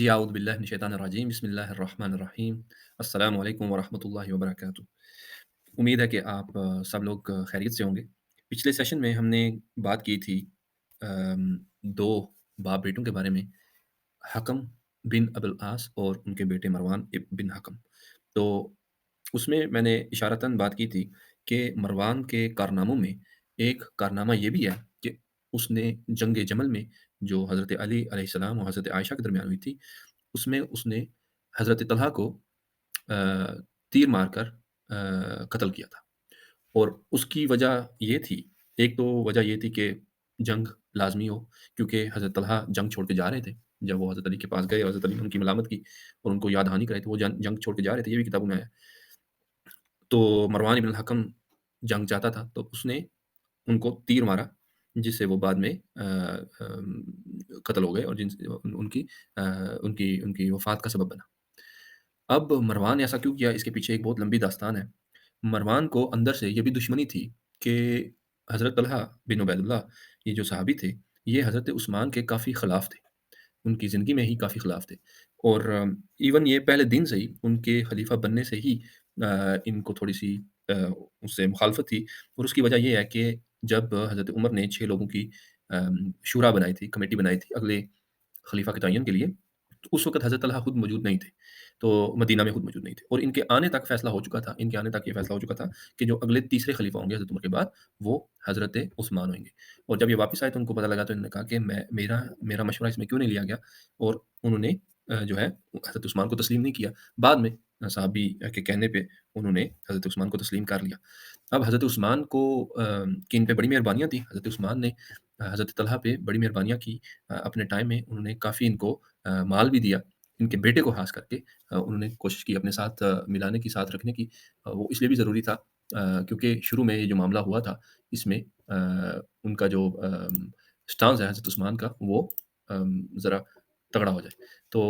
जी, आऊज़ु बिल्लाहि मिनश शैतानिर रजीम, बिस्मिल्लाहिर रहमानिर रहीम। अस्सलामु अलैकुम व रहमतुल्लाहि व बरकातुहू। उम्मीद है कि आप सब लोग खैरियत से होंगे। पिछले सेशन में हमने बात की थी 2 बाप-बेटों के बारे में, हकम बिन अबुल आस और उनके बेटे मरवान बिन हकम। तो उसमें मैंने इशारतन बात की थी कि मरवान के कारनामों में एक कारनामा ये भी है कि उसने जंग जमल में जो हज़रत अली अलैहिस्सलाम और हज़रत आयशा के दरमियान हुई थी, उसमें उसने हज़रत तलहा को तीर मारकर कत्ल किया था। और उसकी वजह ये थी, एक तो वजह ये थी कि जंग लाज़मी हो, क्योंकि हज़रत तलहा जंग छोड़ के जा रहे थे। जब वो हज़रत अली के पास गए और हज़रत अली ने उनकी मलामत की और उनको याद दहानी कराई, तो वो जंग छोड़ के जा रहे थे, ये भी किताबों में आया है। तो मरवान इब्न अल-हकम जंग चाहता था, तो उसने उनको तीर मारा, जिससे वो बाद में कत्ल हो गए और जिनसे उनकी अ, उनकी उनकी वफ़ात का सबब बना। अब मरवान ने ऐसा क्यों किया, इसके पीछे एक बहुत लंबी दास्तान है। मरवान को अंदर से ये भी दुश्मनी थी कि हज़रत तलहा बिन उबैदुल्लाह, ये जो सहाबी थे, ये हज़रत उस्मान के काफ़ी ख़िलाफ़ थे। उनकी ज़िंदगी में ही काफ़ी ख़िलाफ़ थे और इवन ये पहले दिन से ही उनके खलीफा बनने से ही इनको थोड़ी-सी अ, उससे मुखालफत थी और उसकी वजह ये है कि जब हज़रत उमर ने 6 लोगों की शूरा बनाई थी, कमेटी बनाई थी अगले खलीफा के तयन के लिए, तो उस वक़्त हज़रत तलहा खुद मौजूद नहीं थे। तो मदीना में खुद मौजूद नहीं थे और इनके आने तक फ़ैसला हो चुका था, इनके आने तक ये फ़ैसला हो चुका था कि जो अगले तीसरे खलीफा होंगे हज़रत उमर के बाद, वो हज़रत उस्मान होंगे। और जब ये वापस आए तो उनको पता लगा, तो इन्होंने कहा कि मैं मेरा मेरा मशवरा इसमें क्यों नहीं लिया गया, और उन्होंने जो है हज़रत उस्मान को तस्लीम नहीं किया। बाद में साहबी के कहने पे उन्होंने हज़रत उस्मान को तस्लीम कर लिया। अब हज़रत उस्मान को की इन पे बड़ी मेहरबानियाँ थी। हज़रत उस्मान ने हज़रत तलहा पे बड़ी मेहरबानियाँ की। अपने टाइम में उन्होंने काफ़ी इनको माल भी दिया। इनके बेटे को ख़ास करके उन्होंने कोशिश की अपने साथ मिलाने की, साथ रखने की। वो इसलिए भी ज़रूरी था क्योंकि शुरू में ये जो मामला हुआ था, इसमें उनका जो स्टांस है हज़रत उस्मान का, वो ज़रा तगड़ा हो जाए। तो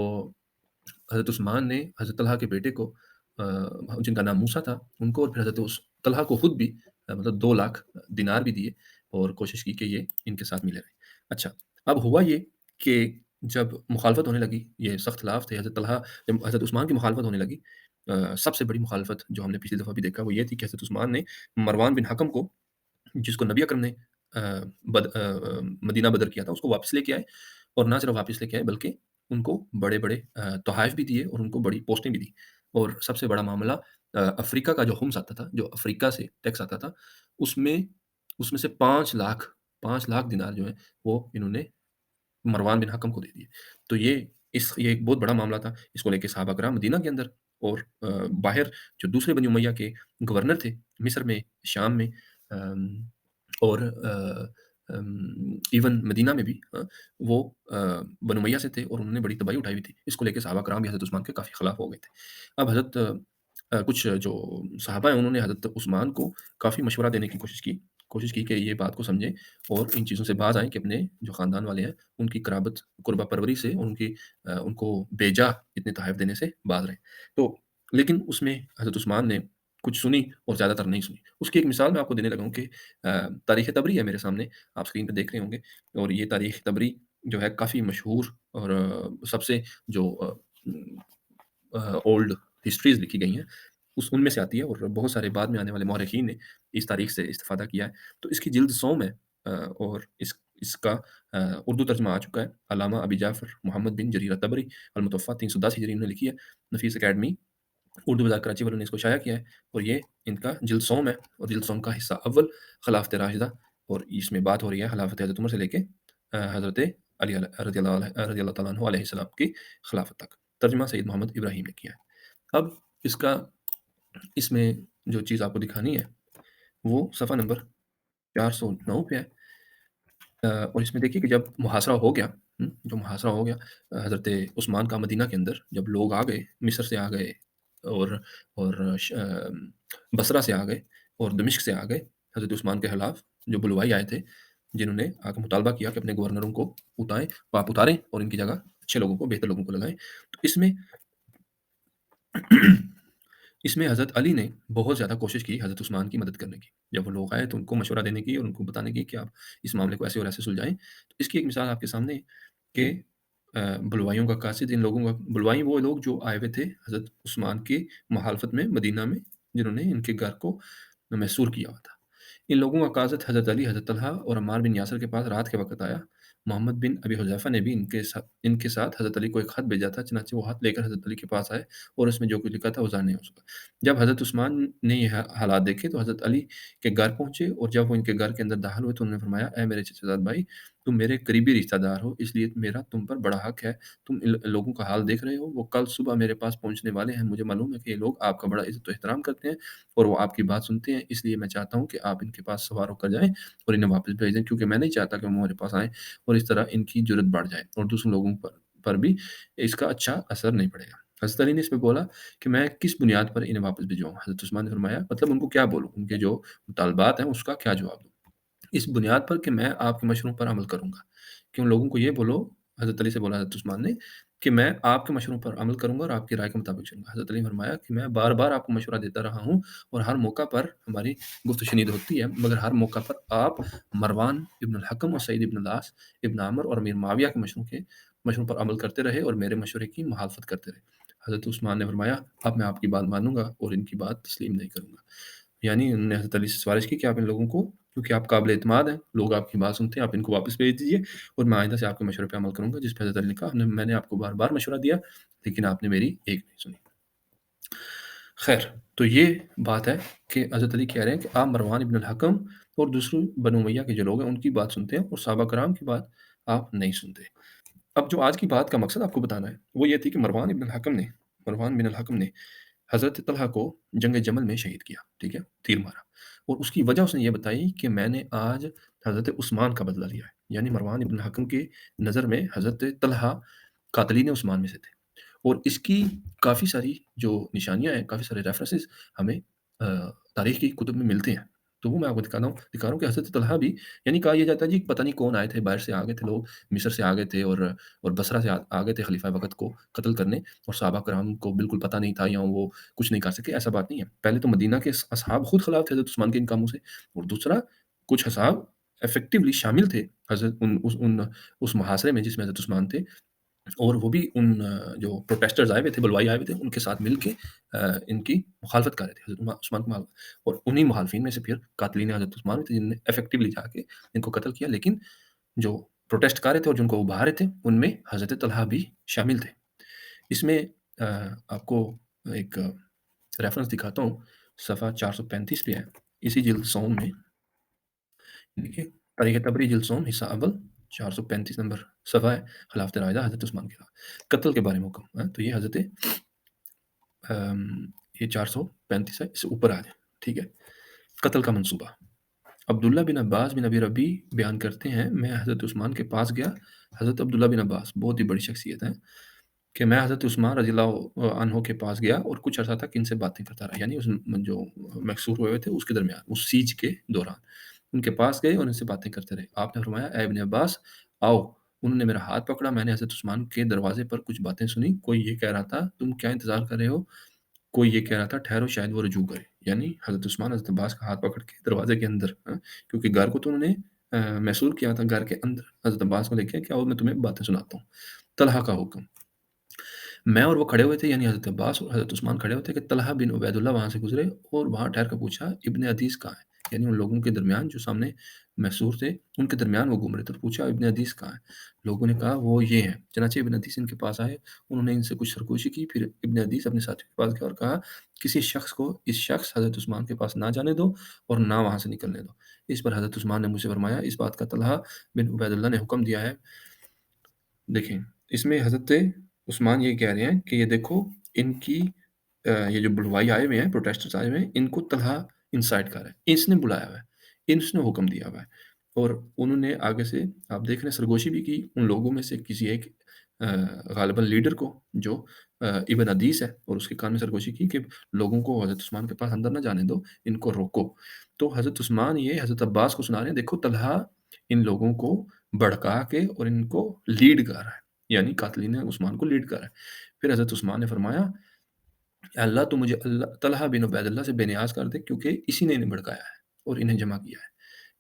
हज़रत उस्मान ने हज़रत तलहा के बेटे को जिनका नाम मूसा था, उनको और फिर हज़रत तलहा को खुद भी मतलब 2 लाख दिनार भी दिए और कोशिश की कि ये इनके साथ मिले रहें। अच्छा, अब हुआ ये कि जब मुखालफत होने लगी, ये सख्त खिलाफ थे हज़रत तलहा, जब हज़रत उस्मान की मुखालफत होने लगी, सबसे बड़ी मुखालफत जो हमने पिछली दफ़ा भी देखा, वो ये थी कि हज़रत उस्मान ने मरवान बिन हकम को, जिसको नबी अकरम ने मदीना बदर किया था, उसको वापस लेके आए और ना सिर्फ़ वापस लेके आए, बल्कि उनको बड़े-बड़े तोहफ़े भी दिए और उनको बड़ी पोस्टें भी दी। और सबसे बड़ा मामला, अफ़्रीका का जो खुम्स आता था, जो अफ़्रीका से टैक्स आता था, उसमें उसमें से 5 लाख दिनार जो हैं, वो इन्होंने मरवान बिन हकम को दे दिए। तो ये एक बहुत बड़ा मामला था। इसको लेके सहाबा कराम मदीना के अंदर और बाहर जो दूसरे बनी उमैया के गवर्नर थे, मिस्र में, शाम में, और इवन मदीना में भी, वो बनु उमैया से थे और उन्होंने बड़ी तबाही उठाई हुई थी। इसको लेके सहाबा कराम भी हज़रत उस्मान के काफ़ी खिलाफ हो गए थे। अब कुछ जो सहाबा हैं, उन्होंने हज़रत उस्मान को काफ़ी मशवरा देने की कोशिश की कि ये बात को समझें और इन चीज़ों से बाज़ आएँ कि अपने जो ख़ानदान वाले हैं, उनकी क़राबत, क़ुरबा परवरी से, उनको बेजा इतने तोहफ़े देने से बाज़ रहें। तो लेकिन उसमें हज़रत उस्मान ने कुछ सुनी और ज़्यादातर नहीं सुनी। उसकी एक मिसाल मैं आपको देने लगा हूँ कि तारीख़ तबरी है मेरे सामने, आप स्क्रीन पे देख रहे होंगे, और ये तारीख़ तबरी जो है काफ़ी मशहूर और सबसे जो ओल्ड हिस्ट्रीज़ लिखी गई हैं, उस उनमें से आती है और बहुत सारे बाद में आने वाले मौरख़ीन ने इस तारीख़ से इस्तिफ़ादा किया है। तो इसकी जिल्द 100 में और इसका उर्दू तर्जुमा आ चुका है। अल्लामा अबी जाफ़र मोहम्मद बिन जरीर अत-तबरी अल-मुतवफ़्फ़ा 310 हिजरी इन्होंने लिखी है। नफ़ीस अकेडमी उर्दू बाज़ार कराची वालों ने इसको शाया किया है और ये इनका जिल्द 100 है और जिल्द 100 का हिस्सा अव्वल ख़िलाफ़त राशिदा, और इसमें बात हो रही है ख़िलाफ़त हज़रत उमर से लेके हज़रत अली रज़ियल्लाहु तआला अन्हु अलैहिस्सलाम की ख़िलाफ़त तक। तर्जुमा सैयद मोहम्मद इब्राहीम ने किया है। अब इसका इसमें जो चीज़ आपको दिखानी है, वो सफ़ा नंबर 409 पे है। और इसमें देखिए कि जब मुहासरा हो गया, जो मुहासरा हो गया हज़रत उस्मान का मदीना के अंदर, जब लोग आ गए, मिस्र से आ गए और बसरा से आ गए और दमिश्क से आ गए हज़रत उस्मान के खिलाफ, जो बुलवाई आए थे, जिन्होंने आके मुतालबा किया कि अपने गवर्नरों को आप उतारें और इनकी जगह अच्छे लोगों को, बेहतर लोगों को लगाएँ। तो इसमें इसमें हज़रत अली ने बहुत ज़्यादा कोशिश की हज़रत उस्मान की मदद करने की। जब वो लोग आए तो उनको मशवरा देने की और उनको बताने की कि आप इस मामले को ऐसे और ऐसे सुलझाएँ। तो इसकी एक मिसाल आपके सामने है कि बुलवाइयों का कासिद, इन लोगों का बुलवाई वो लोग जो आए हुए थे हज़रत उस्मान की मुखालफत में मदीना में, जिन्होंने इनके घर को मैसूर किया हुआ था। इन लोगों का कासिद हज़रत अली, हज़रत तलहा और अम्मार बिन यासिर के पास रात के वक़्त आया। मोहम्मद बिन अबी हुज़ैफ़ा ने भी इनके साथ हज़रत अली को एक ख़त भेजा था, चनाचे वो ख़त लेकर हज़रत अली के पास आए और उसमें जो कुछ लिखा था वो ज़ाहिर हो सका। जब हज़रत उस्मान ने ये हालात देखे तो हज़रत अली के घर पहुँचे और जब वो इनके घर के अंदर दाखिल हुए तो उन्होंने फरमाया, "ऐ मेरे चचेज़ाद भाई, तुम मेरे करीबी रिश्तेदार हो, इसलिए मेरा तुम पर बड़ा हक़ है। तुम इन लोगों का हाल देख रहे हो, वो कल सुबह मेरे पास पहुँचने वाले हैं। मुझे मालूम है कि ये लोग आपका बड़ा इज़्ज़त व एहतराम करते हैं और वो आपकी बात सुनते हैं, इसलिए मैं चाहता हूँ कि आप इनके पास सवार होकर जाएँ और इन्हें वापस भेज दें, क्योंकि मैं नहीं चाहता कि वो मेरे पास आएँ और इस तरह इनकी जुर्रत बढ़ जाए और दूसरे लोगों पर भी इसका अच्छा असर नहीं पड़ेगा। हज़रत अली ने इस पे बोला कि मैं किस बुनियाद पर इन्हें वापस भिजवाऊँ? हज़रत उस्मान ने फरमाया, मतलब उनको क्या बोलूँ? उनके जो मुतालबात हैं उसका क्या जवाब दूँ? इस बुनियाद पर कि मैं आपके मशवरों पर अमल करूँगा, कि उन लोगों को ये बोलो, हज़रत अली से बोला हज़रत उस्मान ने, कि मैं आपके मशवरों पर अमल करूँगा और आपकी राय के मुताबिक चलूँगा। हज़रत अली ने फरमाया कि मैं बार-बार आपको मशवरा देता रहा हूँ और हर मौका पर हमारी गुफ्त-व-शनीद होती है, मगर हर मौका पर आप मरवान इब्न अल-हकम और सईद इब्न अल-आस इब्न आमिर और अमीर मुआविया के मशवरों पर अमल करते रहे और मेरे मशवरे की मुखालफत करते रहे। हज़रत उस्मान ने फरमाया, अब मैं आपकी बात मानूँगा और इनकी बात तस्लीम नहीं करूँगा। यानी उन्होंने हज़रत अली से सिफ़ारिश की कि आप इन लोगों को, क्योंकि आप काबिल-एतमाद हैं, लोग आपकी बात सुनते हैं, आप इनको वापस भेज दीजिए और मैं आइंदा से आपके मशवरे पे अमल करूँगा। जिस पे हज़रत अली ने कहा, हमने मैंने आपको बार-बार मशवरा दिया, लेकिन आपने मेरी एक नहीं सुनी। ख़ैर, तो ये बात है कि हज़रत अली कह रहे हैं कि आप मरवान इब्न अल-हकम और दूसरे बनु उमय्या के जो लोग हैं, उनकी बात सुनते हैं और सहाबा कराम की बात आप नहीं सुनते। अब जो आज की बात का मकसद आपको बताना है, वो ये थी कि मरवान बिन अल-हकम ने हज़रत तलहा को जंग जमल में शहीद किया, ठीक है? तीर मारा और उसकी वजह उसने ये बताई कि मैंने आज हज़रत उस्मान का बदला लिया है। यानी मरवान इब्न हकम की नज़र में हज़रत तलहा कातिलीन उस्मान में से थे और इसकी काफ़ी सारी जो निशानियाँ हैं, काफ़ी सारे रेफ़रेंसेस हमें तारीख़ की कुतुब में मिलते हैं। तो वो मैं आपको दिखा रहा हूँ कि हज़रत तलहा भी, यानी कहा ये जाता है जी, पता नहीं कौन आए थे, बाहर से आ गए थे लोग, मिस्र से आ गए थे और बसरा से आ गए थे खलीफ़ा वक़्त को कत्ल करने और सहाबा कराम को बिल्कुल पता नहीं था या वो कुछ नहीं कर सके, ऐसा बात नहीं है। पहले तो मदीना के असहाब खुद खिलाफ थे हज़रत उस्मान के इन कामों से और दूसरा कुछ असहाब इफ़ेक्टिवली शामिल थे हज़रत उस मुहासरे में जिसमें हज़रत उस्मान थे और वो भी जो प्रोटेस्टर्स आए हुए थे, बलवाई आए हुए थे, उनके साथ मिलके इनकी मुखालफत कर रहे थे, हज़रत उस्मान की और उन्हीं मुखालफिन में से फिर कातिलीन हज़रत उस्मान भी थे, जिन्होंने इफ़ेक्टिवली जाके इनको कत्ल किया। लेकिन जो प्रोटेस्ट कर रहे थे और जिनको उभा रहे थे, उनमें हज़रत तलहा भी शामिल थे। इसमें आपको एक रेफ़रेंस दिखाता हूँ, सफ़ा 435 पे है, इसी जिल्द सौम में देखिए, तारीख़ तबरी जिल्द सौम हिस्सा अव्वल 435 नंबर सफ़ा है, खिलाफ़त राइदा हज़रत उस्मान के खिलाफ। कत्ल के बारे में हुक्म, तो ये ये 435 है, इससे ऊपर आ जाए, ठीक है? कत्ल का मंसूबा। अब्दुल्ला बिन अब्बास बिन अबी रबी बयान करते हैं, मैं हज़रत उस्मान के पास गया। हज़रत अब्दुल्ला बिन अब्बास बहुत ही बड़ी शख्सियत है कि मैं हज़रत उस्मान रज़ियल्लाहु अन्हु के पास गया और कुछ अर्सा तक इनसे बातें करता रहा। यानी जो मकसूर हुए हुए थे उसके दरमियान, उस सीज के दौरान। उनके पास गए और उनसे बातें करते रहे। आपने फरमाया, "ऐ इब्न अब्बास, आओ।" उन्होंने मेरा हाथ पकड़ा, मैंने हज़रत उस्मान के दरवाज़े पर कुछ बातें सुनी। कोई ये कह रहा था, "तुम क्या इंतज़ार कर रहे हो?" कोई ये कह रहा था, "ठहरो, शायद वो रुजू करे।" यानी हज़रत उस्मान हज़रत अब्बास का हाथ पकड़ के दरवाज़े के अंदर, क्योंकि घर को तो उन्होंने मैसूर किया था, घर के अंदर हज़रत अब्बास को लेके कि आओ मैं तुम्हें बातें सुनाता हूँ। तलहा का हुक्म। मैं और वो खड़े हुए थे, यानी हज़रत अब्बास और हज़रत उस्मान खड़े हुए थे कि तलहा बिन उबैदुल्लाह वहाँ से गुज़रे और वहाँ ठहर कर पूछा, इब्न अदीस कहाँ है? यानी उन लोगों के दरमियान जो सामने मैसूर थे, उनके दरमियान वो घूम रहे थे, तो पूछा, इब्न अदीस कहाँ है? लोगों ने कहा, वो ये हैं। चनाचे इब्न अदीस इनके पास आए, उन्होंने इनसे कुछ सरगोशी की, फिर इब्न अदीस अपने साथियों के पास गया और कहा, किसी शख्स को इस शख्स हज़रत उस्मान के पास ना जाने दो और ना वहाँ से निकलने दो। इस पर हज़रत उस्मान ने मुझसे फरमाया, इस बात का तलहा बिन उबैदुल्लाह ने हुक्म दिया है। देखें, इसमें हज़रत उस्मान ये कह रहे हैं कि ये देखो, इनकी ये जो बुलवाई आए हुए हैं, प्रोटेस्टर्स आए हुए हैं, इनको तलहा इंसाइट कर रहा है। इसने बुलाया हुआ है, इसने हुक्म दिया हुआ है और उन्होंने आगे से आप देख रहे हैं सरगोशी भी की उन लोगों में से किसी एक अ, ग़ालिबन लीडर को जो इब्न अदीस है और उसके कान में सरगोशी की कि लोगों को हज़रत उस्मान के पास अंदर ना जाने दो, इनको रोको। तो हज़रत उस्मान ये हज़रत अब्बास को सुना रहे हैं, देखो तलहा इन लोगों को भड़का के और इनको लीड कर रहा है, यानी कातिलीन उस्मान को लीड कर रहा है। फिर हज़रत उस्मान ने फरमाया, अल्लाह तो मुझे तलहा बिन उबैदुल्लाह से बेनियाज़ कर दे, क्योंकि इसी ने इन्हें भड़काया है और इन्हें जमा किया है।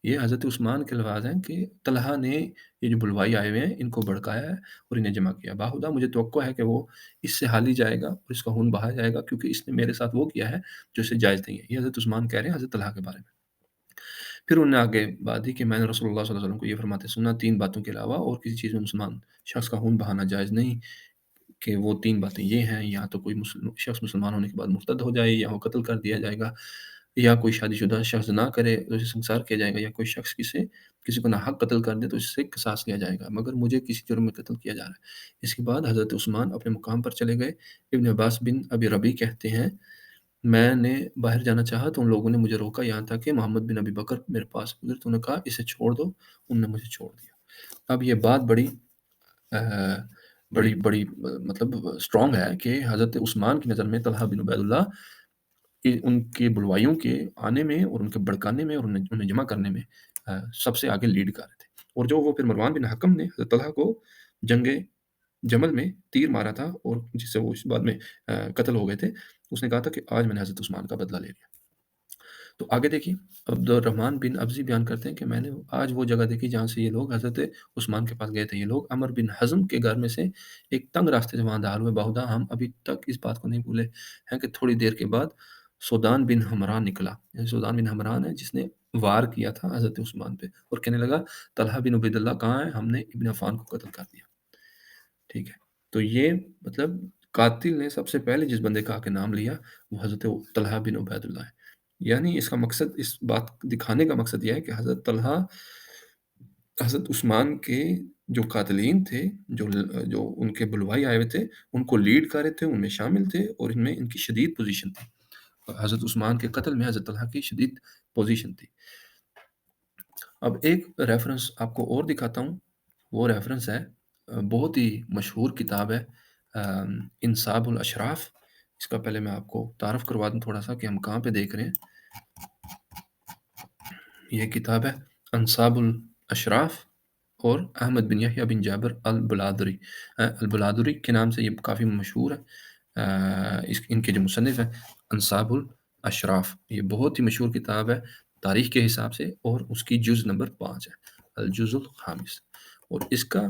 یہ حضرت عثمان کے الفاظ ہیں کہ طلحہ نے یہ جو بلوائی آئے ہوئے ہیں ان کو بھڑکایا ہے اور انہیں جمع کیا۔ باخدا مجھے توقع ہے کہ وہ اس سے حالی جائے گا اور اس کا خون بہا جائے گا، کیونکہ اس نے میرے ساتھ وہ کیا ہے جو اسے جائز نہیں ہے۔ یہ حضرت عثمان کہہ رہے ہیں حضرت طلحہ کے بارے میں۔ پھر انہوں نے آگے بات دی کہ میں نے رسول اللہ صلی اللہ علیہ وسلم کو یہ فرماتے سنا، 3 باتوں کے علاوہ اور کسی چیز میں مسلمان شخص کا خون بہانا جائز نہیں، کہ وہ 3 باتیں یہ ہیں: یا تو کوئی شخص مسلمان ہونے کے بعد مرتد ہو جائے، یا وہ قتل کر دیا جائے گا، یا کوئی شادی شدہ شخص نہ کرے تو اسے سنسار کیا جائے گا، یا کوئی شخص کسی کو ناحق قتل کر دے تو اس سے قصاص لیا جائے گا، مگر مجھے کسی جرم میں قتل کیا جا رہا ہے۔ اس کے بعد حضرت عثمان اپنے مقام پر چلے گئے۔ ابن عباس بن ابی ربیع کہتے ہیں میں نے باہر جانا چاہا تو ان لوگوں نے مجھے روکا، یہاں تک کہ محمد بن ابی بکر میرے پاس گزرے تو انہوں نے کہا اسے چھوڑ دو، انہوں نے مجھے چھوڑ دیا۔ اب یہ بات بڑی بڑی مطلب اسٹرانگ ہے کہ حضرت عثمان کی نظر میں طلحہ بن عبید اللہ ان کے بلوائیوں کے آنے میں اور ان کے بھڑکانے میں اور انہیں جمع کرنے میں سب سے آگے لیڈ کر رہے تھے۔ اور جو وہ پھر مروان بن حکم نے حضرت طلحہ کو جنگ جمل میں تیر مارا تھا اور جس سے وہ اس بعد میں قتل ہو گئے تھے، اس نے کہا تھا کہ آج میں نے حضرت عثمان کا بدلہ لے لیا۔ تو آگے دیکھیے، عبد الرحمن بن ابزی بیان کرتے ہیں کہ میں نے آج وہ جگہ دیکھی جہاں سے یہ لوگ حضرت عثمان کے پاس گئے تھے۔ یہ لوگ عمر بن حزم کے گھر میں سے ایک تنگ راستے سے وہاں داخل ہوئے۔ باہدا ہم ابھی تک اس بات کو نہیں بھولے ہیں کہ تھوڑی دیر کے بعد سودان بن حمران نکلا۔ یہ سودان بن حمران ہے جس نے وار کیا تھا حضرت عثمان پہ اور کہنے لگا طلحہ بن عبید اللہ کہاں ہے؟ ہم نے ابن عفان کو قتل کر دیا۔ ٹھیک ہے، تو یہ مطلب قاتل نے سب سے پہلے جس بندے کا کے نام لیا وہ حضرت طلحہ بن عبید اللہ ہے۔ یعنی اس کا مقصد، اس بات دکھانے کا مقصد یہ ہے کہ حضرت طلحہ حضرت عثمان کے جو قاتلین تھے، جو ان کے بلوائی آئے ہوئے تھے، ان کو لیڈ کر رہے تھے، ان میں شامل تھے اور ان میں ان کی شدید پوزیشن تھی۔ حضرت عثمان کے قتل میں حضرت طلحہ کی شدید پوزیشن تھی۔ اب ایک ریفرنس آپ کو اور دکھاتا ہوں، وہ ریفرنس ہے بہت ہی مشہور کتاب ہے انصاب الاشراف۔ اس کا پہلے میں آپ کو تعارف کروا دوں تھوڑا سا کہ ہم کہاں پہ دیکھ رہے ہیں۔ یہ کتاب ہے انصاب الاشراف اور احمد بن یحییٰ بن جابر البلادری۔ البلادری کے نام سے یہ کافی مشہور ہے۔ ان کے جو مصنف ہیں انصاب الاشراف، یہ بہت ہی مشہور کتاب ہے تاریخ کے حساب سے، اور اس کی جز نمبر 5 ہے، الجز الخامس، اور اس کا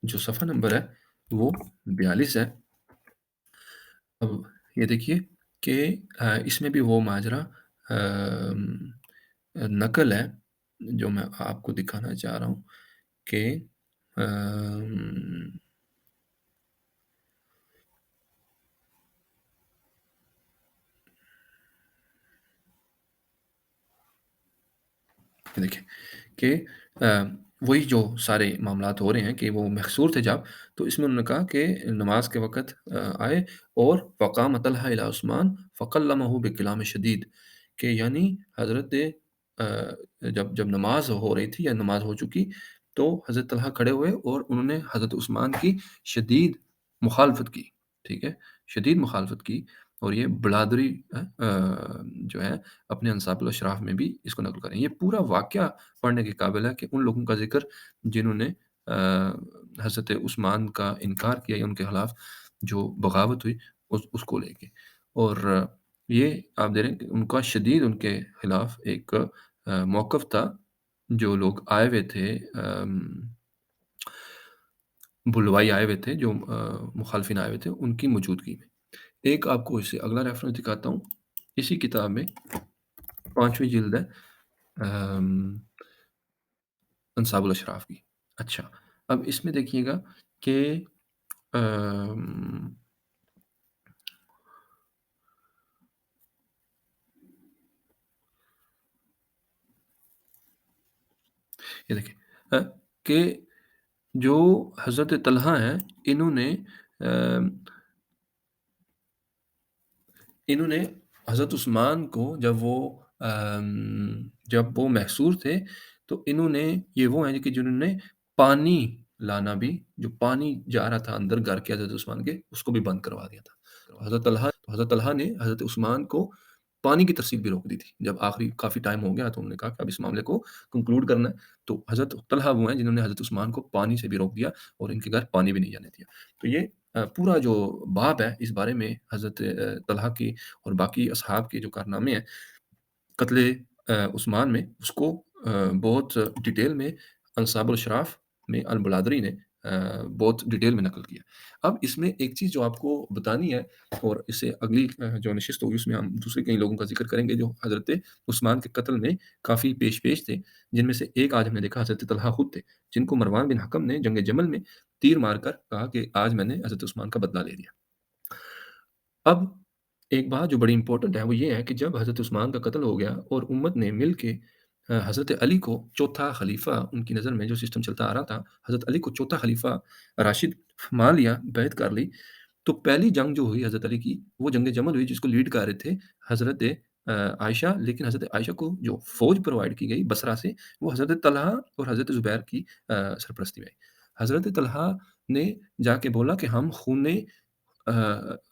جو صفحہ نمبر ہے وہ 42 ہے۔ اب یہ دیکھیے کہ اس میں بھی وہ ماجرا نقل ہے جو میں آپ کو دکھانا چاہ رہا ہوں کہ دیکھیں کہ وہی جو سارے معاملات ہو رہے ہیں کہ وہ محصور تھے جب، تو اس میں انہوں نے کہا کہ نماز کے وقت آئے اور فقام طلحہ الی عثمان فکلمہ بکلام شدید، کہ یعنی حضرت جب نماز ہو رہی تھی یا نماز ہو چکی تو حضرت طلحہ کھڑے ہوئے اور انہوں نے حضرت عثمان کی شدید مخالفت کی۔ ٹھیک ہے، شدید مخالفت کی، اور یہ بلادری جو ہے اپنے انصاب الاشراف میں بھی اس کو نقل کریں۔ یہ پورا واقعہ پڑھنے کے قابل ہے کہ ان لوگوں کا ذکر جنہوں نے حضرت عثمان کا انکار کیا یا ان کے خلاف جو بغاوت ہوئی اس کو لے کے، اور یہ آپ دے رہے ہیں کہ ان کا شدید ان کے خلاف ایک موقف تھا۔ جو لوگ آئے ہوئے تھے بلوائی آئے ہوئے تھے، جو مخالفین آئے ہوئے تھے، ان کی موجودگی میں۔ ایک آپ کو اس سے اگلا ریفرنس دکھاتا ہوں، اسی کتاب میں 5ویں جلد ہے انصاب الاشراف کی۔ اچھا، اب اس میں دیکھیے گا کہ یہ دیکھیں کہ جو حضرت طلحہ ہیں انہوں نے حضرت عثمان کو جب وہ محصور تھے تو انہوں نے یہ وہ ہیں کہ جنہوں نے پانی لانا بھی، جو پانی جا رہا تھا اندر گھر کے حضرت عثمان کے، اس کو بھی بند کروا دیا تھا۔ حضرت طلحہ نے حضرت عثمان کو پانی کی ترسیل بھی روک دی تھی۔ جب آخری کافی ٹائم ہو گیا تو انہوں نے کہا کہ اب اس معاملے کو کنکلوڈ کرنا ہے، تو حضرت طلحہ وہ ہیں جنہوں نے حضرت عثمان کو پانی سے بھی روک دیا اور ان کے گھر پانی بھی نہیں جانے دیا۔ تو یہ پورا جو باب ہے اس بارے میں حضرت طلحہ کی اور باقی اصحاب کے جو کارنامے ہیں قتل عثمان میں، اس کو बहुत डिटेल में अंसाब अल-शराफ में अल-बुलादरी ने बहुत डिटेल में नक़ल किया। अब इसमें एक चीज़ जो आपको बतानी है और इससे अगली जो नशिस्त होगी उसमें हम दूसरे कई लोगों का ज़िक्र करेंगे जो हज़रत उस्मान के कत्ल में काफ़ी पेश थे, जिनमें से एक आज हमने देखा हज़रत तलहा खुद थे, जिनको मरवान बिन हकम ने जंग जमल में तीर मारकर कहा कि आज मैंने हज़रत उस्मान का बदला ले लिया। अब एक बात जो बड़ी इम्पोर्टेंट है वो ये है कि जब हज़रत उस्मान का कत्ल हो गया और उम्मत ने मिल के हज़रत अली को चौथा खलीफ़ा उनकी नज़र में जो सिस्टम चलता आ रहा था, हज़रत अली को चौथा खलीफ़ा राशिद मान लिया, बैत कर ली, तो पहली जंग जो हुई हज़रत अली की, वो जंग जमल हुई जिसको लीड कर रहे थे हज़रत आयशा, लेकिन हज़रत आयशा को जो फ़ौज प्रोवाइड की गई बसरा से, वो हज़रत तलहा और हज़रत ज़ुबैर की सरपरस्ती में आई। हज़रत तलहा ने जाके बोला कि हम खूने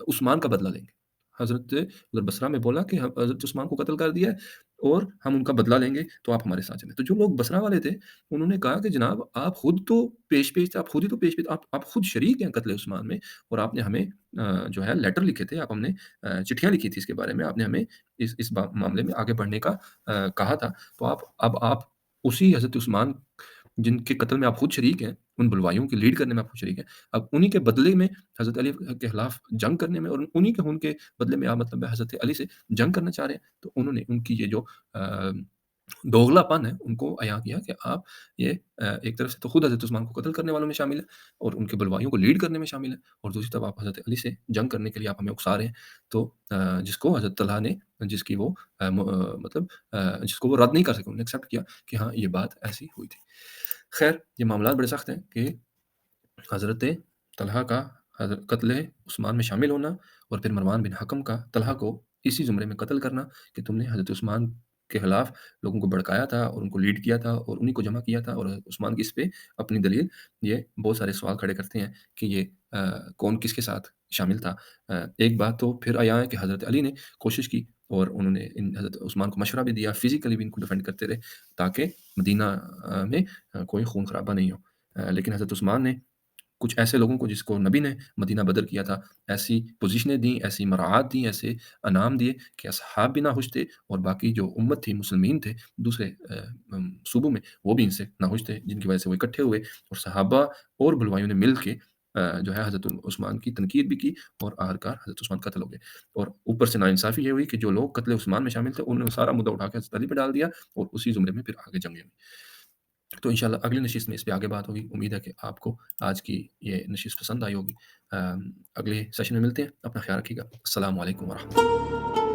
उस्मान का बदला लेंगे। हज़रत उधर बसरा में बोला कि हम हज़रत उस्मान को कत्ल कर दिया है और हम उनका बदला लेंगे, तो आप हमारे साथ चलें। तो जो लोग बसरा वाले थे, उन्होंने कहा कि जनाब आप खुद तो पेश-पेश थे, आप खुद ही तो पेश-पेश आप खुद शरीक हैं कत्ल उस्मान में और आपने हमें जो है लेटर लिखे थे, आप हमने चिट्ठियाँ लिखी थी इसके बारे में, आपने हमें इस मामले में आगे बढ़ने का कहा था। तो आप उसी हज़रत उस्मान जिनके कत्ल में आप खुद शरीक हैं, उन बुलवाइयों की लीड करने में आप खुद शरीक हैं, अब उन्हीं के बदले में हज़रत अली के खिलाफ जंग करने में और उन्हीं के खून के बदले में आप मतलब हज़रत अली से जंग करना चाह रहे हैं। तो उन्होंने उनकी ये जो अ, दोगलापन है, उनको अयां किया कि आप ये एक तरफ से तो खुद हज़रत उस्मान को कत्ल करने वालों में शामिल हैं और उनके बलवाइयों को लीड करने में शामिल हैं और दूसरी तरफ आप हज़रत अली से जंग करने के लिए आप हमें उकसा रहे हैं। तो जिसको हज़रत तलहा ने जिसकी वो मतलब जिसको वो रद्द नहीं कर सके, उन्होंने एक्सेप्ट किया कि हाँ, ये बात ऐसी हुई थी। ख़ैर, ये मामलात बड़े सख्त हैं कि हज़रत तलहा का कत्ल उस्मान में शामिल होना और फिर मरवान बिन हकम का तलहा को इसी ज़ुमरे में कत्ल करना कि तुमने हज़रत उस्मान के खिलाफ लोगों को भड़काया था और उनको लीड किया था और उन्हीं को जमा किया था और उस्मान की इस पे अपनी दलील ये बहुत सारे सवाल खड़े करते हैं कि ये कौन किसके साथ शामिल था। एक बात तो फिर आया है कि हज़रत अली ने कोशिश की और उन्होंने इन हज़रत उस्मान को मशवरा भी दिया, फ़िज़िकली भी इनको डिफेंड करते रहे ताकि मदीना में कोई खून-खराबा नहीं हो। लेकिन हज़रत उस्मान ने कुछ ऐसे लोगों को जिसको नबी ने मदीना बदर किया था, ऐसी पोज़ीशनें दी, ऐसी मराआत दी, ऐसे इनाम दिए कि असहाब भी नाखुश थे और बाकी जो उम्मत थी, मुस्लिमीन थे दूसरे सूबों में, वो भी इनसे नाखुश थे, जिनकी वजह से वो इकट्ठे हुए और सहाबा और बुलवाइयों ने मिल के जो है हज़रत उस्मान की तनकीद भी की और आखिरकार हज़रत उस्मान कत्ल हो गए। और ऊपर से नाइंसाफ़ी ये हुई कि जो लोग कत्ल उस्मान में शामिल थे, उन्होंने सारा मुद्दा उठा के हज़रत अली पे डाल दिया और उसी ज़ुमरे में फिर आगे जंगें हुईं। तो इंशाल्लाह अगली नशिस्त में इस पे आगे बात होगी। उम्मीद है कि आपको आज की ये नशिस्त पसंद आई होगी। अगले सेशन में मिलते हैं। अपना ख़्याल रखिएगा। अस्सलामु अलैकुम व रहमतुल्लाह।